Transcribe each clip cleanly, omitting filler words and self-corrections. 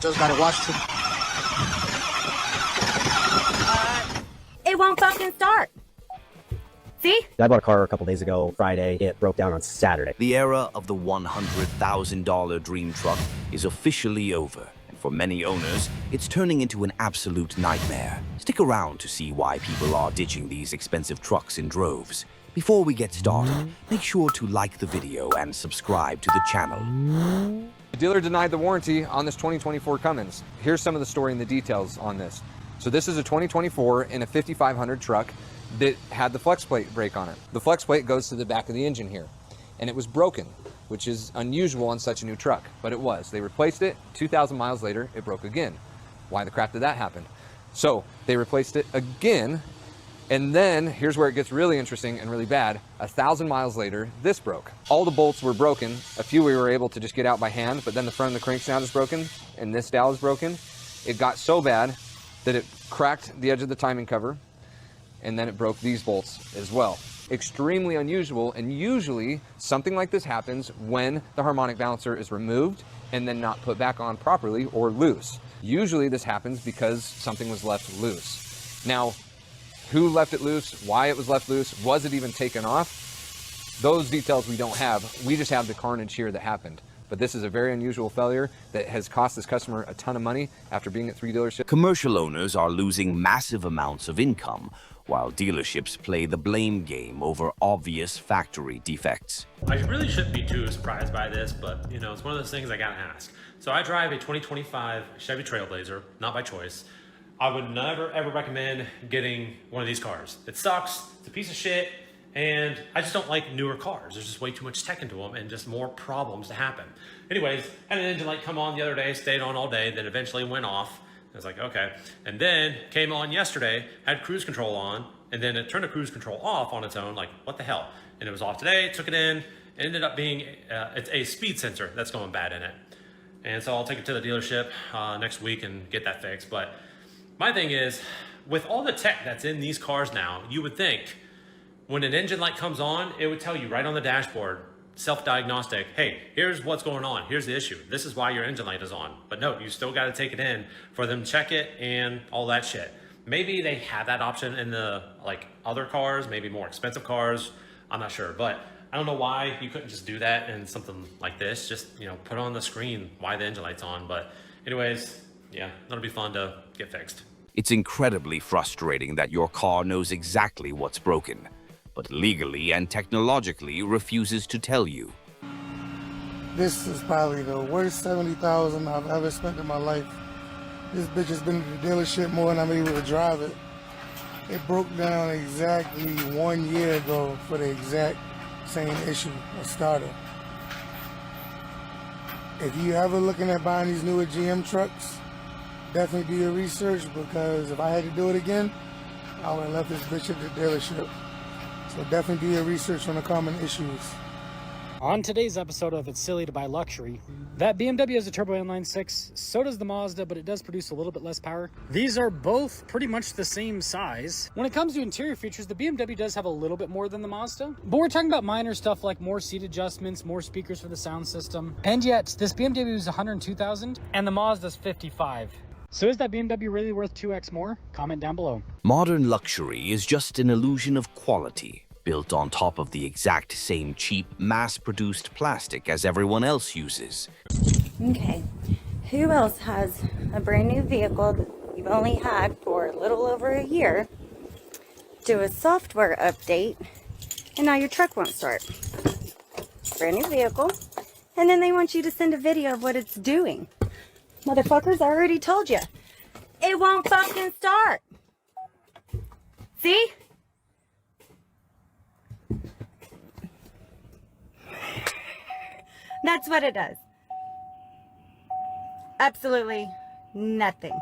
Just got it washed. It won't fucking start. See? I bought a car a couple days ago, Friday. It broke down on Saturday. The era of the $100,000 dream truck is officially over. And for many owners, it's turning into an absolute nightmare. Stick around to see why people are ditching these expensive trucks in droves. Before we get started, make sure to like the video and subscribe to the channel. The dealer denied the warranty on this 2024 Cummins. Here's some of the story and the details on this. So this is a 2024 in a 5500 truck that had the flex plate break on it. The flex plate goes to the back of the engine here, and it was broken, which is unusual on such a new truck, but it was. They replaced it, 2,000 miles later, it broke again. Why the crap did that happen? So they replaced it again, and then here's where it gets really interesting and really bad. 1,000 miles later, this broke. All the bolts were broken. A few we were able to just get out by hand, but then the front of the crank snout is broken, and this dowel is broken. It got so bad that it cracked the edge of the timing cover, and then it broke these bolts as well. Extremely unusual, and usually something like this happens when the harmonic balancer is removed and then not put back on properly or loose. Usually this happens because something was left loose. Now, who left it loose, why it was left loose, was it even taken off? Those details we don't have. We just have the carnage here that happened. But this is a very unusual failure that has cost this customer a ton of money after being at 3 dealerships. Commercial owners are losing massive amounts of income, while dealerships play the blame game over obvious factory defects. I really shouldn't be too surprised by this, but it's one of those things I gotta ask. So I drive a 2025 Chevy Trailblazer, not by choice. I would never ever recommend getting one of these cars. It sucks, it's a piece of shit, and I just don't like newer cars. There's just way too much tech into them and just more problems to happen. Anyways, had an engine light come on the other day, stayed on all day, then eventually went off. I was like, okay. And then came on yesterday, had cruise control on, and then it turned the cruise control off on its own, like, what the hell? And it was off today, took it in, it ended up being, it's a speed sensor that's going bad in it. And so I'll take it to the dealership next week and get that fixed. But my thing is, with all the tech that's in these cars now, you would think when an engine light comes on, it would tell you right on the dashboard, self-diagnostic, hey, here's what's going on, here's the issue, this is why your engine light is on. But no, you still got to take it in for them to check it and all that shit. Maybe they have that option in the other cars, maybe more expensive cars, I'm not sure. But I don't know why you couldn't just do that in something like this, just put on the screen why the engine light's on. But anyways, yeah, that'll be fun to get fixed. It's incredibly frustrating that your car knows exactly what's broken, but legally and technologically refuses to tell you. This is probably the worst $70,000 I've ever spent in my life. This bitch has been to the dealership more than I'm able to drive it. It broke down exactly 1 year ago for the exact same issue, a starter. If you ever looking at buying these newer GM trucks, definitely do your research, because if I had to do it again, I would have left this bitch at the dealership. So definitely do your research on the common issues. On today's episode of It's Silly to Buy Luxury, that BMW has a turbo inline 6, so does the Mazda, but it does produce a little bit less power. These are both pretty much the same size. When it comes to interior features, the BMW does have a little bit more than the Mazda, but we're talking about minor stuff like more seat adjustments, more speakers for the sound system. And yet, this BMW is $102,000 and the Mazda's $55,000. So is that BMW really worth 2x more? Comment down below. Modern luxury is just an illusion of quality, built on top of the exact same cheap, mass-produced plastic as everyone else uses. Okay, who else has a brand new vehicle that you've only had for a little over a year, do a software update, and now your truck won't start? Brand new vehicle, and then they want you to send a video of what it's doing. Motherfuckers, I already told you. It won't fucking start. See? That's what it does. Absolutely nothing.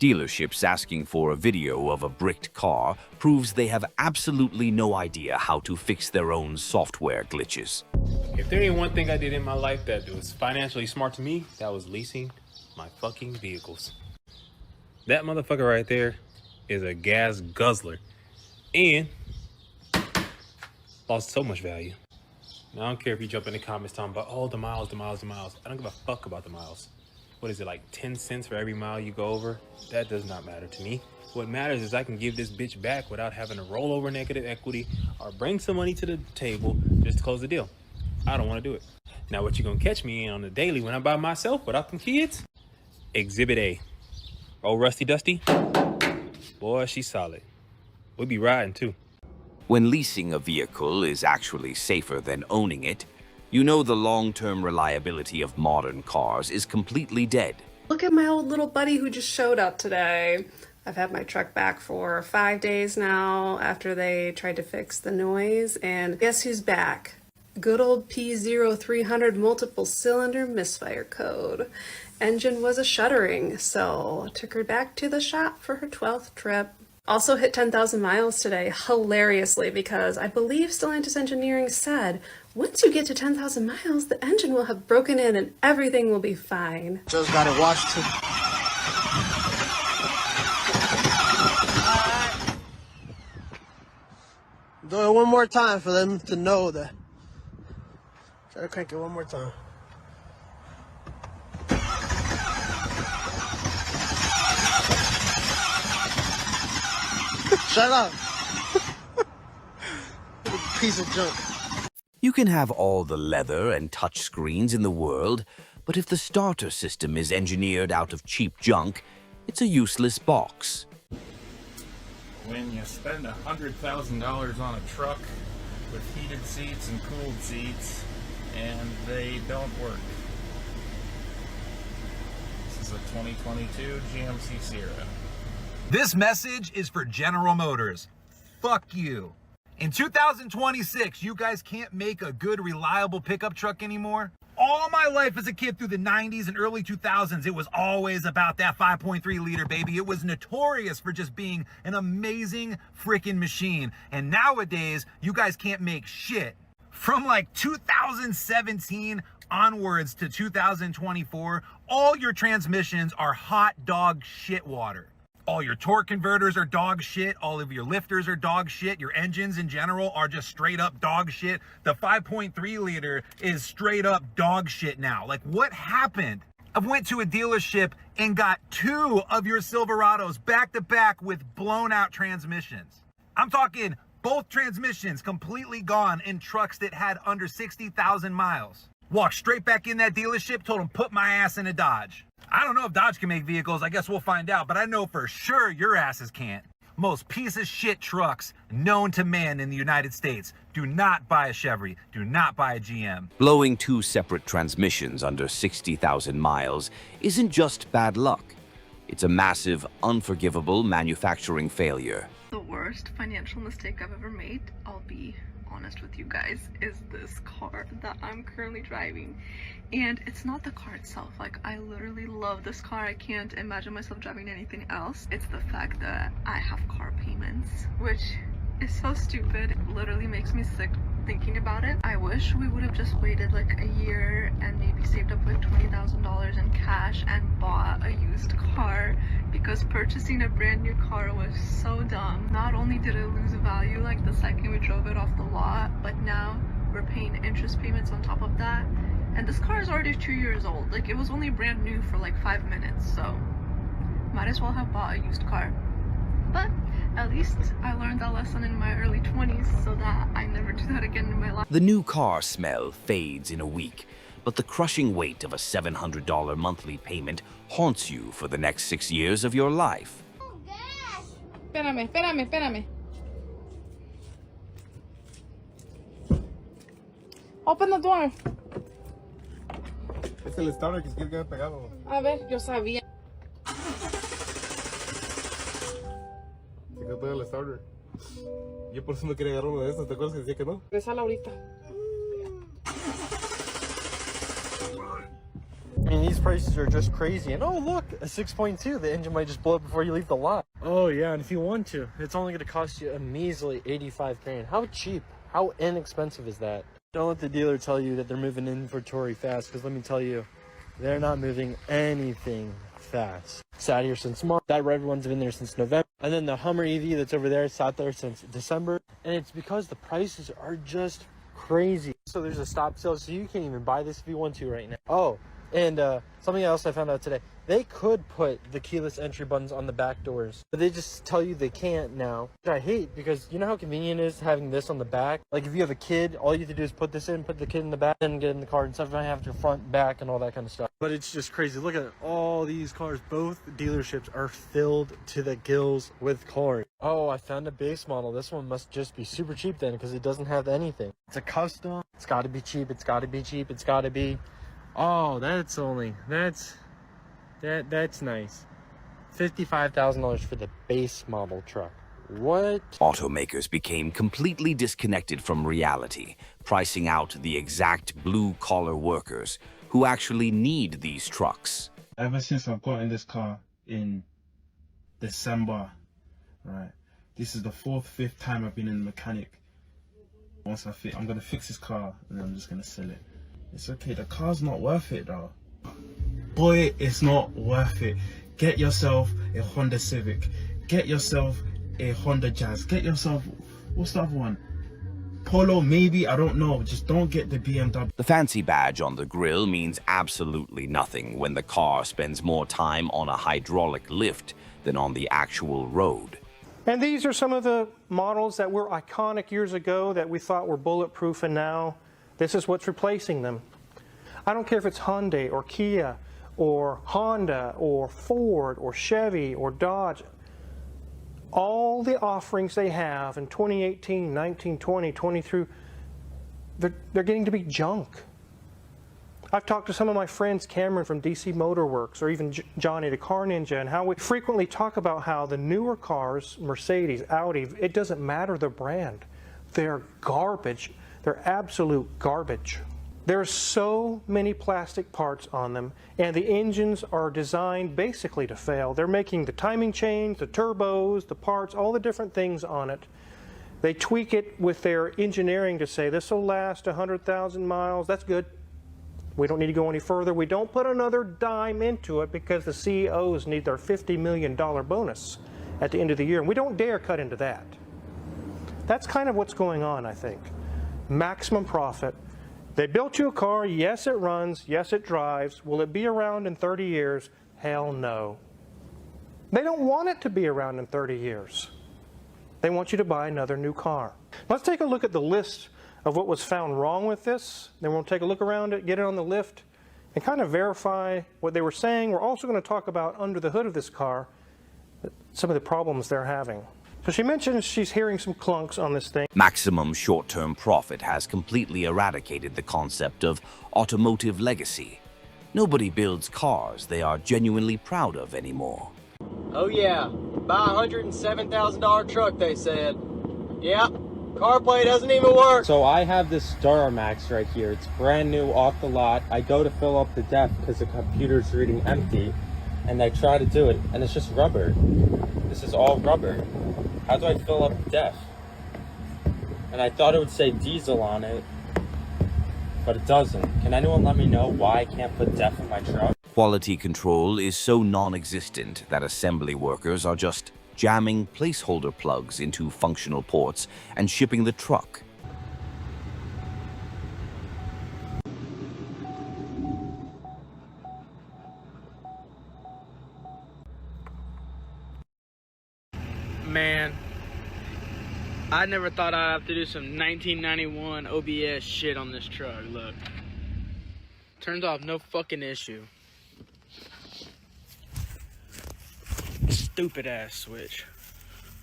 Dealerships asking for a video of a bricked car proves they have absolutely no idea how to fix their own software glitches. If there ain't one thing I did in my life that was financially smart to me, that was leasing my fucking vehicles. That motherfucker right there is a gas guzzler and lost so much value. Now, I don't care if you jump in the comments talking about, oh, the miles. I don't give a fuck about the miles. What is it, like 10 cents for every mile you go over? That does not matter to me. What matters is I can give this bitch back without having to roll over negative equity or bring some money to the table just to close the deal. I don't want to do it. Now, what you gonna catch me in on the daily when I'm by myself without them kids? Exhibit A. Oh, Rusty Dusty? Boy, she's solid. We be riding too. When leasing a vehicle is actually safer than owning it, you know the long-term reliability of modern cars is completely dead. Look at my old little buddy who just showed up today. I've had my truck back for 5 days now after they tried to fix the noise, and guess who's back? Good old P0300 multiple cylinder misfire code. Engine was a shuddering, so took her back to the shop for her 12th trip. Also hit 10,000 miles today, hilariously, because I believe Stellantis Engineering said once you get to 10,000 miles, the engine will have broken in and everything will be fine. Just got it washed too. Do it one more time for them to know that. Try to crank it one more time. Shut up. Piece of junk. You can have all the leather and touch screens in the world, but if the starter system is engineered out of cheap junk, it's a useless box. When you spend $100,000 on a truck with heated seats and cooled seats, and they don't work. This is a 2022 GMC Sierra. This message is for General Motors. Fuck you. In 2026, you guys can't make a good, reliable pickup truck anymore. All my life as a kid through the 90s and early 2000s, it was always about that 5.3 liter, baby. It was notorious for just being an amazing freaking machine. And nowadays, you guys can't make shit. From like 2017 onwards to 2024, all your transmissions are hot dog shit water. All your torque converters are dog shit. All of your lifters are dog shit. Your engines in general are just straight up dog shit. The 5.3 liter is straight up dog shit now. Like, what happened? I went to a dealership and got 2 of your Silverados back to back with blown out transmissions. I'm talking both transmissions completely gone in trucks that had under 60,000 miles. Walked straight back in that dealership, told them put my ass in a Dodge. I don't know if Dodge can make vehicles, I guess we'll find out, but I know for sure your asses can't. Most piece of shit trucks known to man in the United States. Do not buy a Chevy, do not buy a GM. Blowing 2 separate transmissions under 60,000 miles isn't just bad luck. It's a massive, unforgivable manufacturing failure. The worst financial mistake I've ever made, I'll be honest with you guys, is this car that I'm currently driving. And it's not the car itself. Like, I literally love this car. I can't imagine myself driving anything else. It's the fact that I have car payments, which is so stupid. It literally makes me sick thinking about it. I wish we would have just waited like a year and maybe saved up like $20,000 in cash and bought a used car, because purchasing a brand new car was so dumb. Not only did it lose value like the second we drove it off the lot, but now we're paying interest payments on top of that. And this car is already 2 years old. Like, it was only brand new for like 5 minutes, so might as well have bought a used car. But at least I learned that lesson in my early 20s so that I never do that again in my life. The new car smell fades in a week, but the crushing weight of a $700 monthly payment haunts you for the next 6 years of your life. Espérame. Open the door. Es el starter que se queda pegado. A ver, yo sabía. Se quedó pegado el starter. Yo por eso no quería agarrar uno de estos. ¿Te acuerdas que decía que no? Regresala ahorita. I mean, these prices are just crazy. And oh, look, a 6.2. The engine might just blow up before you leave the lot. Oh, yeah, and if you want to, it's only going to cost you a measly 85 grand. How cheap, how inexpensive is that? Don't let the dealer tell you that they're moving inventory fast, because let me tell you, they're not moving anything fast. Sat here since March. That red one's been there since November. And then the Hummer EV that's over there sat there since December. And it's because the prices are just crazy. So there's a stop sale, so you can't even buy this if you want to right now. Oh, and something else I found out today. They could put the keyless entry buttons on the back doors, but they just tell you they can't now. Which I hate, because you know how convenient it is having this on the back? Like if you have a kid, all you have to do is put this in, put the kid in the back, and get in the car, instead of having your front, back, and all that kind of stuff. But it's just crazy. Look at all these cars. Both dealerships are filled to the gills with cars. Oh, I found a base model. This one must just be super cheap then, because it doesn't have anything. It's a custom. It's got to be cheap. It's got to be cheap. It's got to be... Oh, that's nice. $55,000 for the base model truck. What? Automakers became completely disconnected from reality, pricing out the exact blue-collar workers who actually need these trucks. Ever since I've gotten this car in December, right, this is the 4th, 5th time I've been in the mechanic. Once I'm gonna fix this car and then I'm just gonna sell it. It's okay, the car's not worth it though. Boy, it's not worth it. Get yourself a Honda Civic. Get yourself a Honda Jazz. Get yourself, what's the other one? Polo, maybe, I don't know. Just don't get the BMW. The fancy badge on the grille means absolutely nothing when the car spends more time on a hydraulic lift than on the actual road. And these are some of the models that were iconic years ago that we thought were bulletproof, and now this is what's replacing them. I don't care if it's Hyundai or Kia or Honda or Ford or Chevy or Dodge. All the offerings they have in 2018, 19, 20, 23, they're getting to be junk. I've talked to some of my friends, Cameron from DC Motor Works, or even Johnny the Car Ninja, and how we frequently talk about how the newer cars, Mercedes, Audi, it doesn't matter the brand. They're garbage. They're absolute garbage. There are so many plastic parts on them, and the engines are designed basically to fail. They're making the timing chains, the turbos, the parts, all the different things on it. They tweak it with their engineering to say this will last 100,000 miles. That's good. We don't need to go any further. We don't put another dime into it because the CEOs need their $50 million bonus at the end of the year, and we don't dare cut into that. That's kind of what's going on, I think. Maximum profit. They built you a car, yes it runs, yes it drives. Will it be around in 30 years? Hell no. They don't want it to be around in 30 years. They want you to buy another new car. Let's take a look at the list of what was found wrong with this. Then we'll take a look around it, get it on the lift, and kind of verify what they were saying. We're also going to talk about under the hood of this car, some of the problems they're having. So she mentions she's hearing some clunks on this thing. Maximum short-term profit has completely eradicated the concept of automotive legacy. Nobody builds cars they are genuinely proud of anymore. Oh yeah, buy a $107,000 truck, they said. Yeah, CarPlay doesn't even work. So I have this Duramax right here. It's brand new off the lot. I go to fill up the depth because the computer's reading empty, and I try to do it, and it's just rubber. This is all rubber. How do I fill up def? And I thought it would say diesel on it, but it doesn't. Can anyone let me know why I can't put def in my truck? Quality control is so non-existent that assembly workers are just jamming placeholder plugs into functional ports and shipping the truck. Man, I never thought I'd have to do some 1991 OBS shit on this truck. Look, turns off, no fucking issue. Stupid ass switch.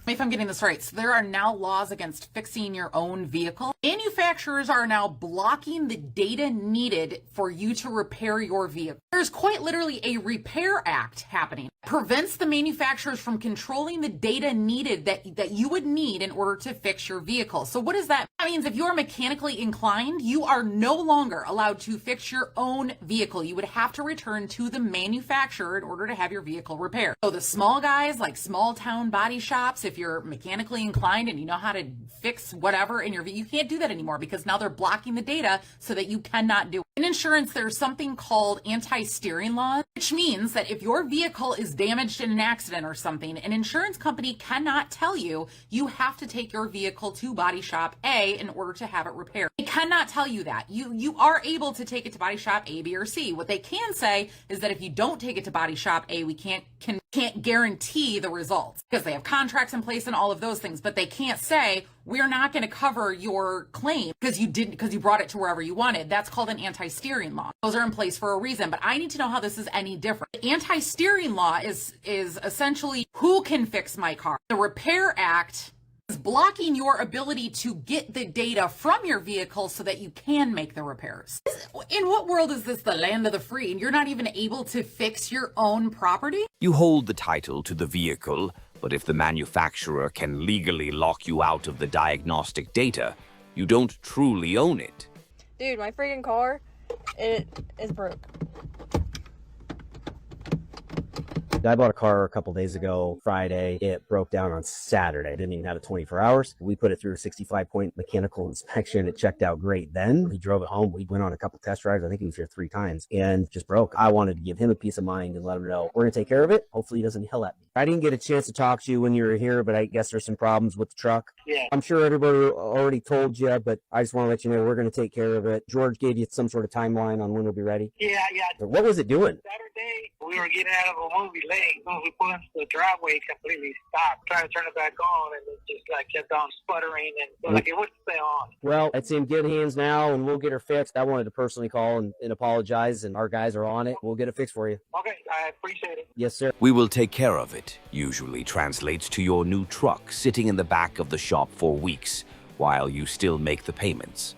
If I'm getting this right, so there are now laws against fixing your own vehicle. Manufacturers are now blocking the data needed for you to repair your vehicle. There's quite literally a repair act happening. It prevents the manufacturers from controlling the data needed that you would need in order to fix your vehicle. So what does that mean? That means if you are mechanically inclined, you are no longer allowed to fix your own vehicle. You would have to return to the manufacturer in order to have your vehicle repaired. So the small guys, like small town body shops, if if you're mechanically inclined and you know how to fix whatever in your vehicle, you can't do that anymore because now they're blocking the data so that you cannot do it. In insurance, there's something called anti-steering laws, which means that if your vehicle is damaged in an accident or something, an insurance company cannot tell you you have to take your vehicle to body shop A in order to have it repaired. They cannot tell you that. You are able to take it to body shop A, B, or C. What they can say is that if you don't take it to body shop A, we can't guarantee the results because they have contracts in place and all of those things, but they can't say we're not going to cover your claim because you brought it to wherever you wanted. That's called an anti-steering law. Those are in place for a reason, but I need to know how this is any different. The anti-steering law is essentially who can fix my car. The Repair Act is blocking your ability to get the data from your vehicle so that you can make the repairs. In what world is this the land of the free and you're not even able to fix your own property? You hold the title to the vehicle, but if the manufacturer can legally lock you out of the diagnostic data, you don't truly own it. Dude, my freaking car, it is broke. I bought a car a couple days ago, Friday. It broke down on Saturday. Didn't even have it 24 hours. We put it through a 65-point mechanical inspection. It checked out great then. We drove it home. We went on a couple test drives. I think he was here 3 times and just broke. I wanted to give him a peace of mind and let him know we're going to take care of it. Hopefully he doesn't yell at me. I didn't get a chance to talk to you when you were here, but I guess there's some problems with the truck. Yeah. I'm sure everybody already told you, but I just want to let you know we're going to take care of it. George gave you some sort of timeline on when it'll be ready. Yeah. What was it doing? Saturday, we were getting out of a movie late. When we pulled into the driveway, it completely stopped. Trying to turn it back on, and it just kept on sputtering, and it wouldn't stay on. Well, it's in good hands now, and we'll get her fixed. I wanted to personally call and apologize, and our guys are on it. We'll get it fixed for you. Okay, I appreciate it. Yes, sir. We will take care of it usually translates to your new truck sitting in the back of the shop for weeks while you still make the payments.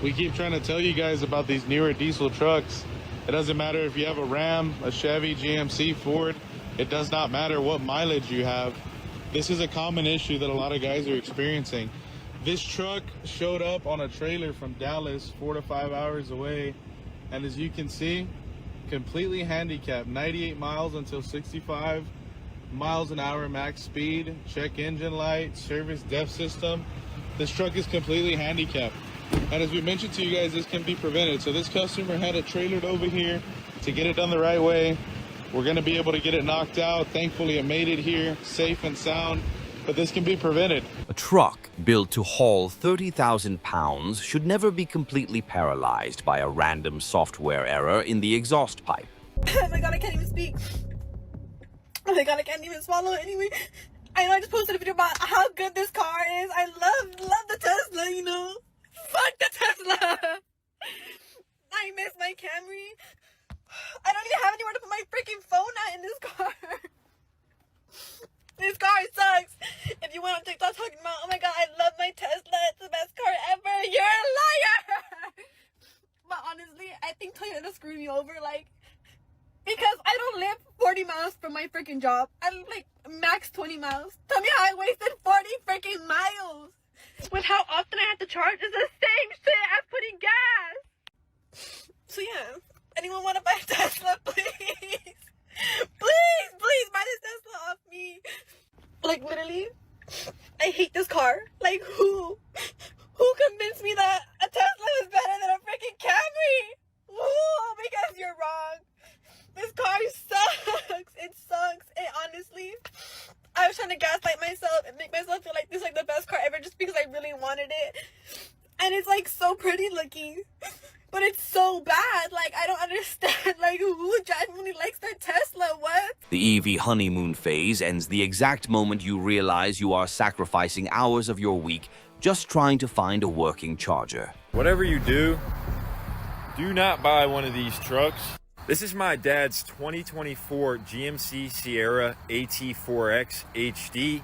We keep trying to tell you guys about these newer diesel trucks. It doesn't matter if you have a Ram, a Chevy, GMC, Ford. It does not matter what mileage you have. This is a common issue that a lot of guys are experiencing. This truck showed up on a trailer from Dallas, 4 to 5 hours away. And as you can see, completely handicapped. 98 miles until 65 miles an hour max speed. Check engine light, service DEF system. This truck is completely handicapped. And as we mentioned to you guys, this can be prevented. So this customer had it trailered over here to get it done the right way. We're going to be able to get it knocked out. Thankfully, it made it here safe and sound, but this can be prevented. A truck built to haul 30,000 pounds should never be completely paralyzed by a random software error in the exhaust pipe. Oh my god, I can't even speak. Oh my god, I can't even swallow it anyway. I know I just posted a video about how good this car is. I love the Tesla, you know. Fuck the Tesla. I miss my Camry. I don't even have anywhere to put my freaking phone at in this car. This car sucks. If you went on TikTok talking about, oh my god, I love my Tesla, it's the best car ever, you're a liar. But honestly, I think Toyota screwed me over, because I don't live 40 miles from my freaking job. I live max 20 miles. Tell me how I wasted 40 freaking miles. With how often I have to charge is the same shit as putting gas. So yeah, anyone want to buy a Tesla, please? Please buy this Tesla off me. Literally, I hate this car. Who convinced me that a Tesla was better than a freaking Camry? Who? Because you're wrong. This car sucks. It sucks. And honestly, I was trying to gaslight myself and make myself feel like this is the best car ever just because I really wanted it. And it's so pretty looking. But it's so bad. I don't understand. Who genuinely likes their Tesla? What? The EV honeymoon phase ends the exact moment you realize you are sacrificing hours of your week just trying to find a working charger. Whatever you do not buy one of these trucks. This is my dad's 2024 GMC Sierra AT4X HD,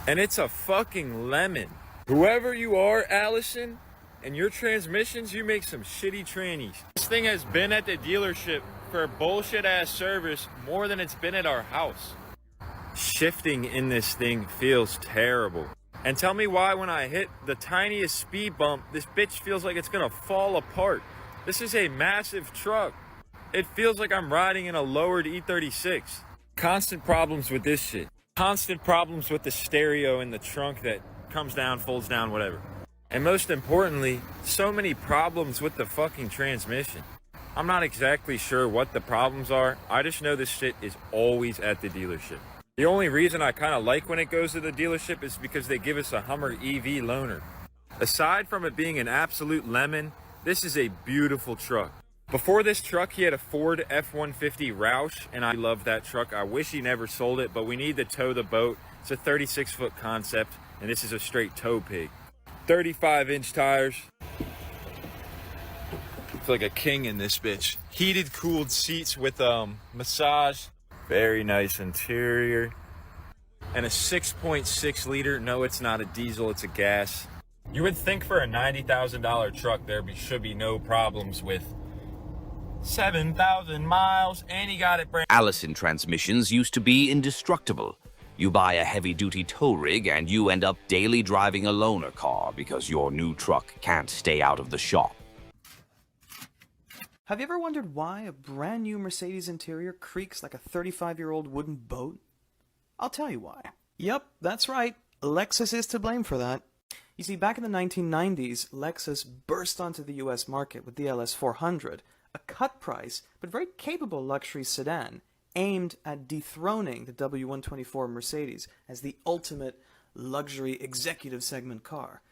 and it's a fucking lemon. Whoever you are, Allison, and your transmissions, you make some shitty trannies. This thing has been at the dealership for a bullshit-ass service more than it's been at our house. Shifting in this thing feels terrible. And tell me why when I hit the tiniest speed bump, this bitch feels like it's gonna fall apart. This is a massive truck. It feels like I'm riding in a lowered E36. Constant problems with this shit. Constant problems with the stereo in the trunk that comes down, folds down, whatever. And most importantly, so many problems with the fucking transmission. I'm not exactly sure what the problems are. I just know this shit is always at the dealership. The only reason I kind of like when it goes to the dealership is because they give us a Hummer EV loaner. Aside from it being an absolute lemon, this is a beautiful truck. Before this truck, he had a Ford F-150 Roush, and I love that truck. I wish he never sold it, but we need to tow the boat. It's a 36-foot concept, and this is a straight tow pig. 35-inch tires. It's like a king in this bitch. Heated, cooled seats with massage. Very nice interior. And a 6.6 liter. No, it's not a diesel, it's a gas. You would think for a $90,000 truck there should be no problems with 7,000 miles, and he got it brand. Allison transmissions used to be indestructible. You buy a heavy-duty tow rig and you end up daily driving a loaner car because your new truck can't stay out of the shop. Have you ever wondered why a brand new Mercedes interior creaks like a 35-year-old wooden boat? I'll tell you why. Yep, that's right. Lexus is to blame for that. You see, back in the 1990s, Lexus burst onto the US market with the LS400, a cut-price but very capable luxury sedan aimed at dethroning the W124 Mercedes as the ultimate luxury executive segment car.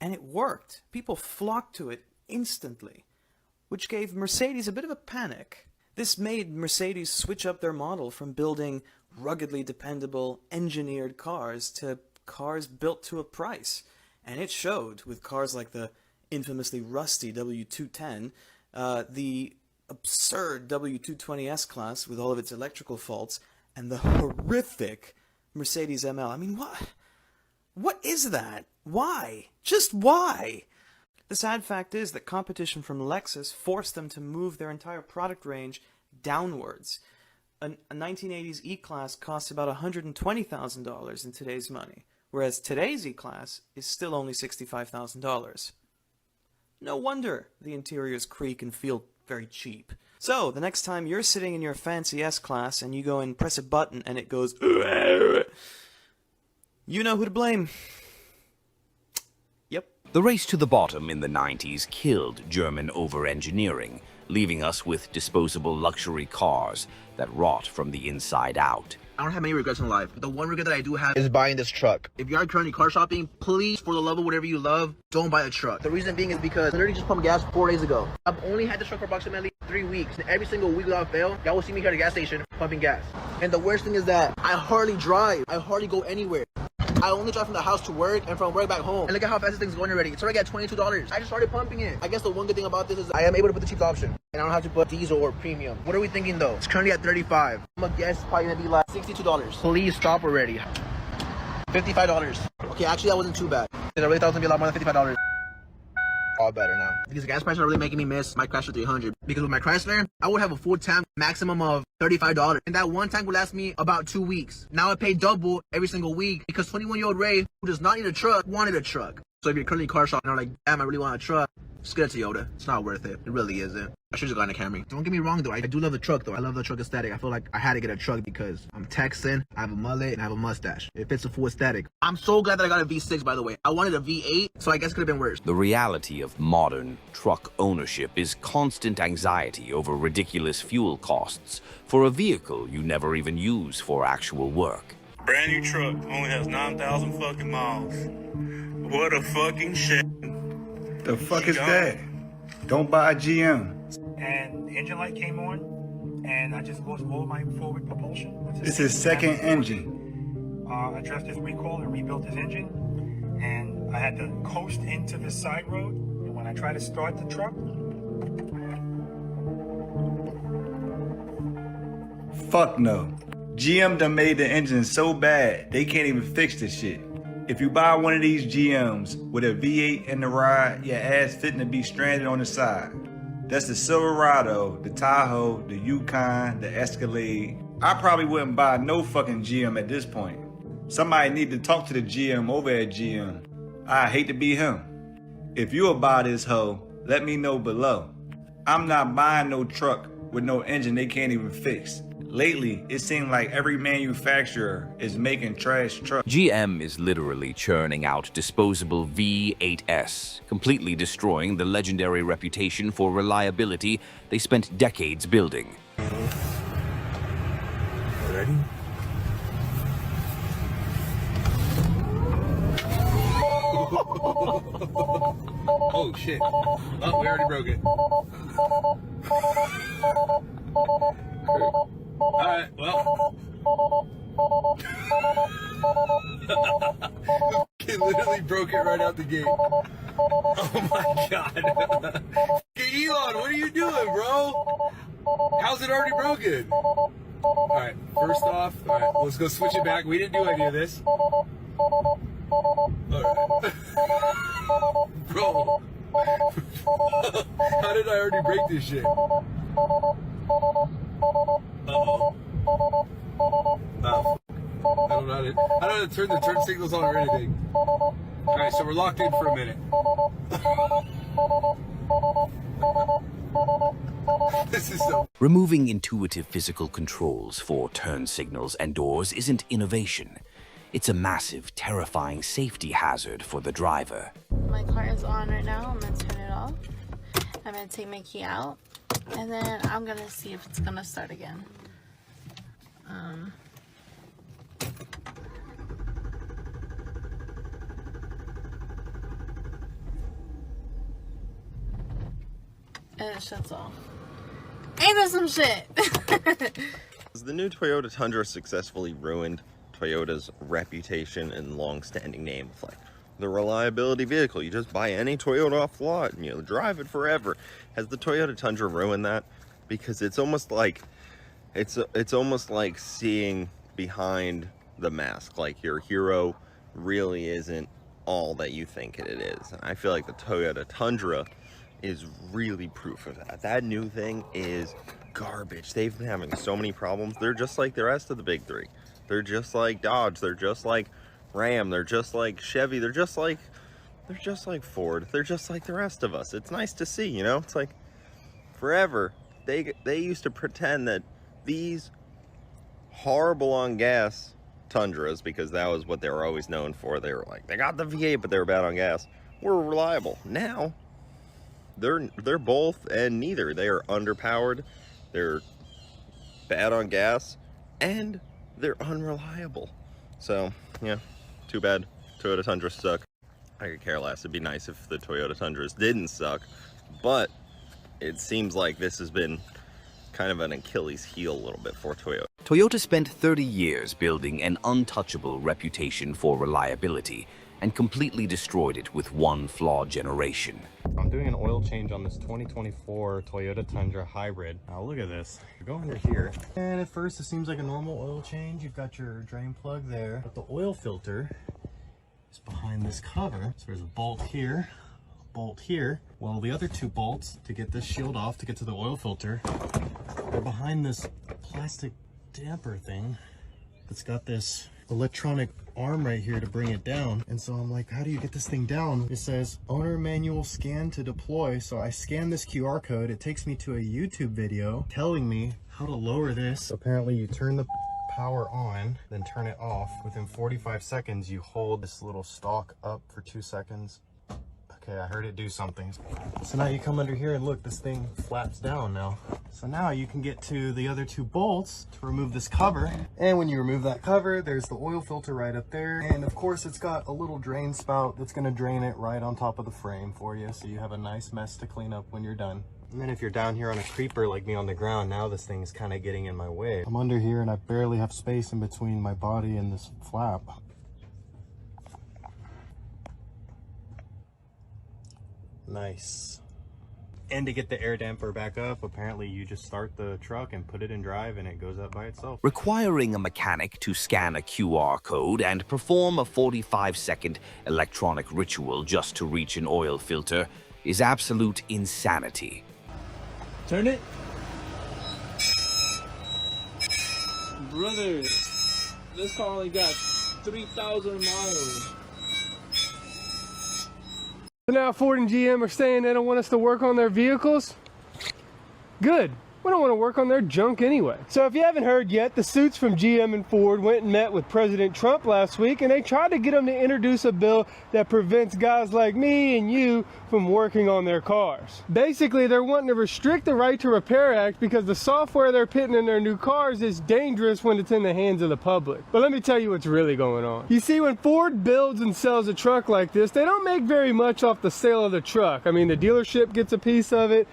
And it worked. People flocked to it instantly, which gave Mercedes a bit of a panic. This made Mercedes switch up their model from building ruggedly dependable, engineered cars to cars built to a price. And it showed with cars like the infamously rusty W210, the absurd W220 S-Class with all of its electrical faults, and the horrific Mercedes ML. I mean, what is that? Why? Just why? The sad fact is that competition from Lexus forced them to move their entire product range downwards. A 1980s E-Class costs about $120,000 in today's money, whereas today's E-Class is still only $65,000. No wonder the interiors creak and feel very cheap. So, the next time you're sitting in your fancy S-Class and you go and press a button and it goes, you know who to blame. Yep. The race to the bottom in the 90s killed German over-engineering, leaving us with disposable luxury cars that rot from the inside out. I don't have many regrets in life. The one regret that I do have is buying this truck. If you are currently car shopping, please, for the love of whatever you love, don't buy a truck. The reason being is because I literally just pumped gas 4 days ago. I've only had this truck for approximately 3 weeks. And every single week without fail, y'all will see me here at the gas station pumping gas. And the worst thing is that I hardly drive. I hardly go anywhere. I only drive from the house to work and from work back home. And look at how fast this thing's going already. It's already at $22. I just started pumping it. I guess the one good thing about this is I am able to put the cheap option. And I don't have to put diesel or premium. What are we thinking though? It's currently at $35. I'm gonna guess it's probably gonna be like $62. Please stop already. $55. Okay, actually that wasn't too bad. I really thought it was gonna be a lot more than $55. All better now. Because the gas prices are really making me miss my Chrysler 300. Because with my Chrysler, I would have a full tank maximum of $35. And that one tank would last me about 2 weeks. Now I pay double every single week because 21-year-old Ray, who does not need a truck, wanted a truck. So if you're currently car shopping and are like, damn, I really want a truck, just get a Toyota. It's not worth it. It really isn't. I should just gotten a Camry. Don't get me wrong though, I do love the truck though. I love the truck aesthetic. I feel like I had to get a truck because I'm Texan, I have a mullet, and I have a mustache. It fits a full aesthetic. I'm so glad that I got a V6 by the way. I wanted a V8, so I guess it could have been worse. The reality of modern truck ownership is constant anxiety over ridiculous fuel costs for a vehicle you never even use for actual work. Brand new truck, only has 9,000 fucking miles. What a fucking shit. The fuck is that? Don't buy a GM. And the engine light came on, and I just lost all my forward propulsion. This is second engine. I addressed his recall and rebuilt his engine, and I had to coast into the side road, and when I tried to start the truck... Fuck no. GM done made the engine so bad, they can't even fix this shit. If you buy one of these GMs with a V8 in the ride, your ass fitting to be stranded on the side. That's the Silverado, the Tahoe, the Yukon, the Escalade. I probably wouldn't buy no fucking GM at this point. Somebody need to talk to the GM over at GM. I hate to be him. If you'll buy this hoe, let me know below. I'm not buying no truck with no engine they can't even fix. Lately, it seems like every manufacturer is making trash trucks. GM is literally churning out disposable V8s, completely destroying the legendary reputation for reliability they spent decades building. Ready? Oh shit. Oh, we already broke it. Alright, well. It literally broke it right out the gate. Oh my god. Hey, Elon, what are you doing, bro? How's it already broken? Alright, first off, alright, let's go switch it back. We didn't do any of this. Alright. Bro. How did I already break this shit? Uh-oh. Oh. I don't know how to turn the turn signals on or anything. Alright, so we're locked in for a minute. This is so... Removing intuitive physical controls for turn signals and doors isn't innovation. It's a massive, terrifying safety hazard for the driver. My car is on right now. I'm gonna turn it off. I'm gonna take my key out, and then I'm gonna see if it's gonna start again. And it shuts off. Ain't that some shit? The new Toyota Tundra successfully ruined Toyota's reputation and long-standing name of like the reliability vehicle. You just buy any Toyota off the lot and you'll drive it forever. Has the Toyota Tundra ruined that? Because it's almost like it's almost like seeing behind the mask. Like your hero really isn't all that you think it is. And I feel like the Toyota Tundra is really proof of that. That new thing is garbage. They've been having so many problems. They're just like the rest of the big three. They're just like Dodge. They're just like Ram. They're just like Chevy. They're just like Ford. They're just like the rest of us. It's nice to see, you know? It's like forever they used to pretend that these horrible on gas Tundras, because that was what they were always known for. They were like, they got the V8, but they were bad on gas. Were reliable. Now they're both and neither. They are underpowered, they're bad on gas, and they're unreliable. So yeah, too bad. Toyota Tundras suck. I could care less. It'd be nice if the Toyota Tundras didn't suck, but it seems like this has been kind of an Achilles heel a little bit for Toyota. Toyota spent 30 years building an untouchable reputation for reliability and completely destroyed it with one flawed generation. I'm doing an oil change on this 2024 Toyota Tundra Hybrid. Now look at this. You go under here, and at first it seems like a normal oil change. You've got your drain plug there, but the oil filter is behind this cover. So there's a bolt here, a bolt here. Well, the other two bolts to get this shield off to get to the oil filter, they're behind this plastic damper thing that's got this electronic arm right here to bring it down. And so I'm like, how do you get this thing down? It says owner manual scan to deploy. So I scan this QR code. It takes me to a YouTube video telling me how to lower this. So apparently you turn the power on, then turn it off. Within 45 seconds, you hold this little stalk up for 2 seconds. Okay, I heard it do something. So now you come under here and look, this thing flaps down now. So now you can get to the other two bolts to remove this cover. And when you remove that cover, there's the oil filter right up there. And of course, it's got a little drain spout that's gonna drain it right on top of the frame for you. So you have a nice mess to clean up when you're done. And then if you're down here on a creeper like me on the ground, now this thing is kind of getting in my way. I'm under here and I barely have space in between my body and this flap. Nice. And to get the air damper back up, apparently you just start the truck and put it in drive and it goes up by itself. Requiring a mechanic to scan a QR code and perform a 45-second electronic ritual just to reach an oil filter is absolute insanity. Turn it. Brother, this car only got 3,000 miles. Now Ford and GM are saying they don't want us to work on their vehicles. Good. we don't want to work on their junk anyway. So if you haven't heard yet, the suits from GM and Ford went and met with President Trump last week, and they tried to get him to introduce a bill that prevents guys like me and you from working on their cars. Basically, they're wanting to restrict the Right to Repair Act because the software they're putting in their new cars is dangerous when it's in the hands of the public. But let me tell you what's really going on. You see, when Ford builds and sells a truck like this, they don't make very much off the sale of the truck. I mean, the dealership gets a piece of it,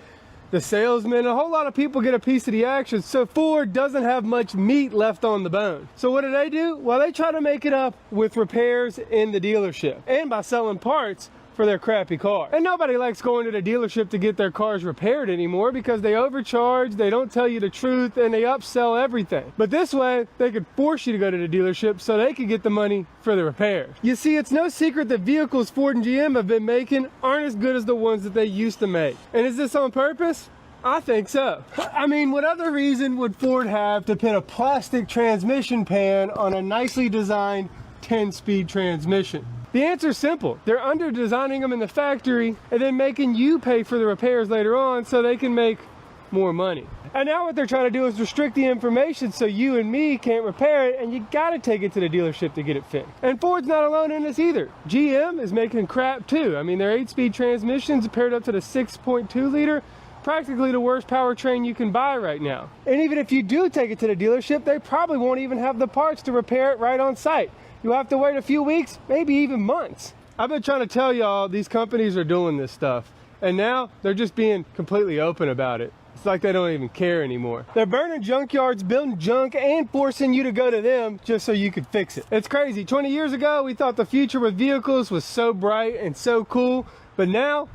the salesman, a whole lot of people get a piece of the action, so Ford doesn't have much meat left on the bone. So what do? Well, they try to make it up with repairs in the dealership and by selling parts for their crappy car. And nobody likes going to the dealership to get their cars repaired anymore because they overcharge, they don't tell you the truth, and they upsell everything. But this way, they could force you to go to the dealership so they could get the money for the repairs. You see, it's no secret that vehicles Ford and GM have been making aren't as good as the ones that they used to make. And is this on purpose? I think so. I mean, what other reason would Ford have to put a plastic transmission pan on a nicely designed 10-speed transmission? The answer's simple. They're under-designing them in the factory and then making you pay for the repairs later on so they can make more money. And now what they're trying to do is restrict the information so you and me can't repair it, and you gotta take it to the dealership to get it fixed. And Ford's not alone in this either. GM is making crap too. I mean, their 8-speed transmissions paired up to the 6.2 liter, practically the worst powertrain you can buy right now. And even if you do take it to the dealership, they probably won't even have the parts to repair it right on site. You'll have to wait a few weeks, maybe even months. I've been trying to tell y'all these companies are doing this stuff, and now they're just being completely open about it. It's like they don't even care anymore. They're burning junkyards, building junk, and forcing you to go to them just so you could fix it. It's crazy. 20 years ago, we thought the future with vehicles was so bright and so cool, but now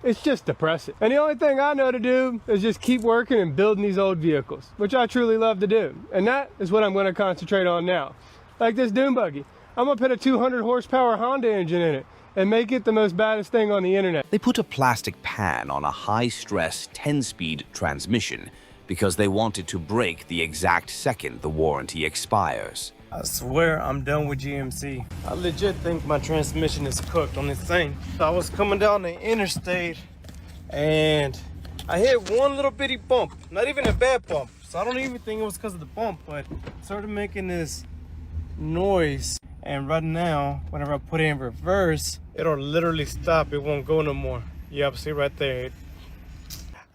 it's just depressing. And the only thing I know to do is just keep working and building these old vehicles, which I truly love to do. And that is what I'm going to concentrate on now. Like this dune buggy. I'm gonna put a 200 horsepower Honda engine in it and make it the most baddest thing on the internet. They put a plastic pan on a high-stress 10-speed transmission because they wanted to break the exact second the warranty expires. I swear I'm done with GMC. I legit think my transmission is cooked on this thing. I was coming down the interstate and I hit one little bitty bump. Not even a bad bump. So I don't even think it was because of the bump, but it started making this noise. And right now, whenever I put it in reverse, it'll literally stop. It won't go no more. Yep, see right there.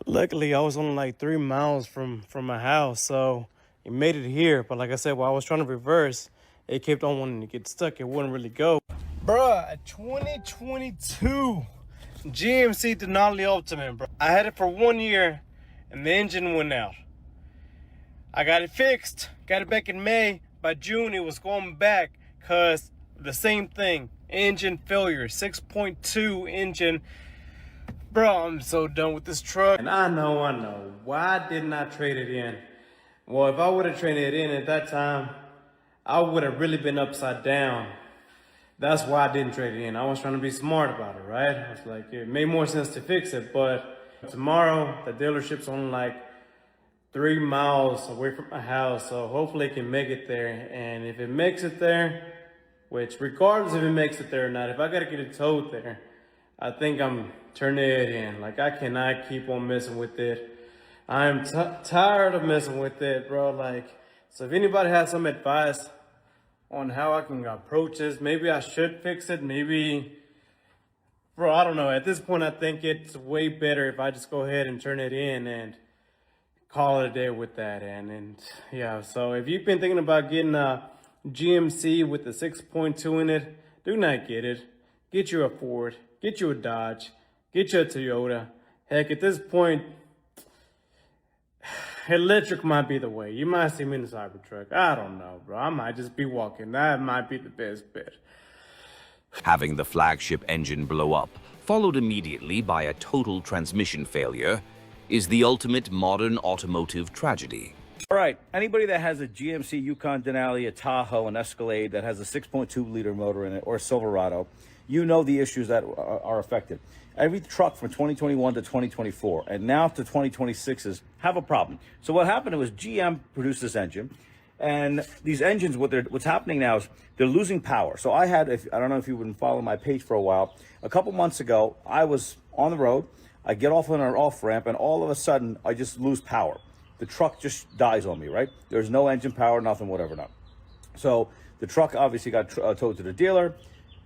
Luckily, I was only like 3 miles from my house, so it made it here. But like I said, while I was trying to reverse, it kept on wanting to get stuck. It wouldn't really go. Bruh, a 2022 GMC Denali Ultimate, bro. I had it for 1 year, and the engine went out. I got it fixed. Got it back in May. By June, it was going back because the same thing. Engine failure. 6.2 engine. Bro, I'm so done with this truck. And I know. Why didn't I trade it in? Well, if I would have traded it in at that time, I would have really been upside down. That's why I didn't trade it in. I was trying to be smart about it, right? I was like, it made more sense to fix it. But tomorrow, the dealership's only like 3 miles away from my house, so hopefully it can make it there. And if it makes it there, which regardless if it makes it there or not, if I gotta get it towed there, I think I'm turning it in. Like, I cannot keep on messing with it. I'm tired of messing with it, bro. Like, so if anybody has some advice on how I can approach this, maybe I should fix it, maybe, bro, I don't know. At this point, I think it's way better if I just go ahead and turn it in and call it a day with that. And yeah, so if you've been thinking about getting a GMC with the 6.2 in it, do not get it. Get you a Ford, get you a Dodge, get you a Toyota. Heck, at this point, electric might be the way. You might see me in a Cybertruck. I don't know, bro. I might just be walking. That might be the best bet. Having the flagship engine blow up, followed immediately by a total transmission failure, is the ultimate modern automotive tragedy. All right, anybody that has a GMC Yukon Denali, a Tahoe, an Escalade that has a 6.2 liter motor in it, or a Silverado, you know the issues that are affected. Every truck from 2021 to 2024 and now to 2026s have a problem. So what happened was GM produced this engine, and these engines, what's happening now is they're losing power. So I don't know if you've been following my page for a while. A couple months ago, I was on the road. I get off on an off ramp, and all of a sudden, I just lose power. the truck just dies on me, right? There's no engine power, nothing, whatever, not. So the truck obviously got towed to the dealer,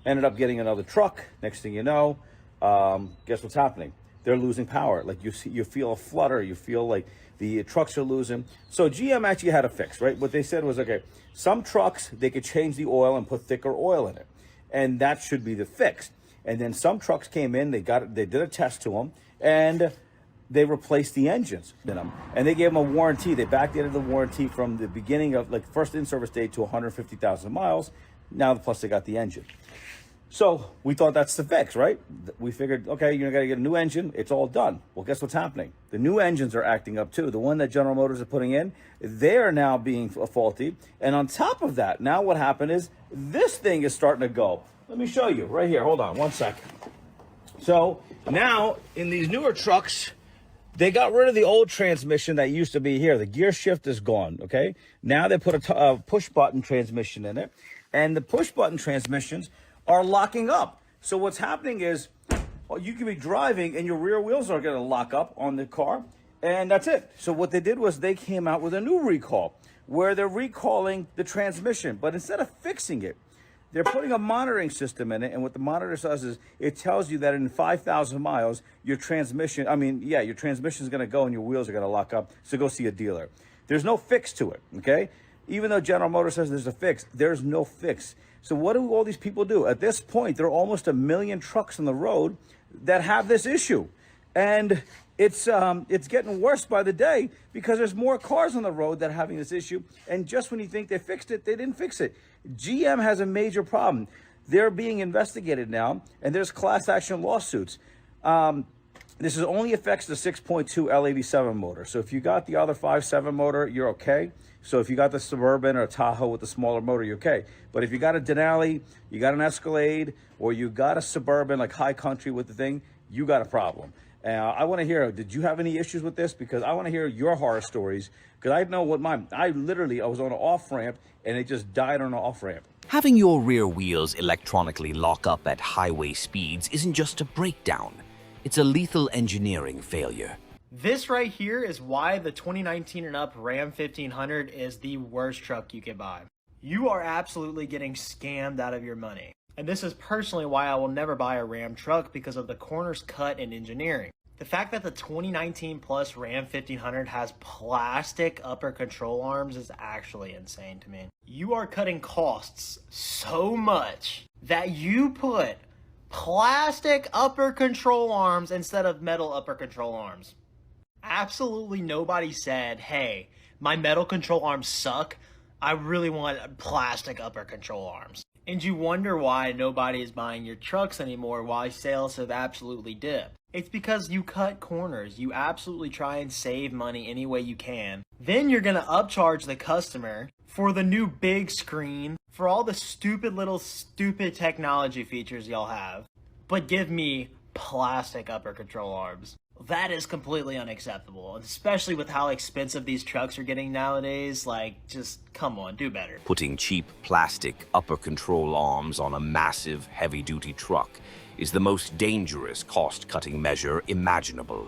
ended up getting another truck. Next thing you know, guess what's happening? They're losing power. Like you feel a flutter. You feel like the trucks are losing. So GM actually had a fix, right? What they said was, okay, some trucks, they could change the oil and put thicker oil in it. And that should be the fix. And then some trucks came in, they did a test to them, and they replaced the engines in them. And they gave them a warranty. They backdated the warranty from the beginning of, like, first in-service date to 150,000 miles. Now, plus they got the engine. So we thought that's the fix, right? We figured, okay, you're going to get a new engine. It's all done. Well, guess what's happening? The new engines are acting up too. The one that General Motors are putting in, they're now being faulty. And on top of that, now what happened is this thing is starting to go. Let me show you right here. Hold on one second. So now in these newer trucks, they got rid of the old transmission that used to be here. The gear shift is gone, okay? Now they put a push-button transmission in it. And the push-button transmissions are locking up. So what's happening is, well, you can be driving and your rear wheels are going to lock up on the car, and that's it. So what they did was they came out with a new recall where they're recalling the transmission, but instead of fixing it, they're putting a monitoring system in it, and what the monitor does is it tells you that in 5,000 miles, your transmission is going to go and your wheels are going to lock up, so go see a dealer. There's no fix to it, okay? Even though General Motors says there's a fix, there's no fix. So what do all these people do? At this point, there are almost 1 million trucks on the road that have this issue. And it's getting worse by the day because there's more cars on the road that are having this issue. And just when you think they fixed it, they didn't fix it. GM has a major problem. They're being investigated now, and there's class action lawsuits. This is only affects the 6.2 L87 motor. So if you got the other 5.7 motor, you're okay. So if you got the Suburban or a Tahoe with the smaller motor, you're okay. But if you got a Denali, you got an Escalade, or you got a Suburban like High Country with the thing, you got a problem. I want to hear, did you have any issues with this? Because I want to hear your horror stories. Because I know what mine, I was on an off-ramp and it just died on an off-ramp. Having your rear wheels electronically lock up at highway speeds isn't just a breakdown. It's a lethal engineering failure. This right here is why the 2019 and up Ram 1500 is the worst truck you can buy. You are absolutely getting scammed out of your money. And this is personally why I will never buy a Ram truck, because of the corners cut in engineering. The fact that the 2019 plus Ram 1500 has plastic upper control arms is actually insane to me. You are cutting costs so much that you put plastic upper control arms instead of metal upper control arms. Absolutely nobody said, hey, my metal control arms suck. I really want plastic upper control arms. And you wonder why nobody is buying your trucks anymore, why sales have absolutely dipped. It's because you cut corners. You absolutely try and save money any way you can. Then you're going to upcharge the customer for the new big screen, for all the stupid technology features y'all have. But give me plastic upper control arms. That is completely unacceptable, especially with how expensive these trucks are getting nowadays. Like, just come on, do better. Putting cheap plastic upper control arms on a massive heavy-duty truck is the most dangerous cost-cutting measure imaginable.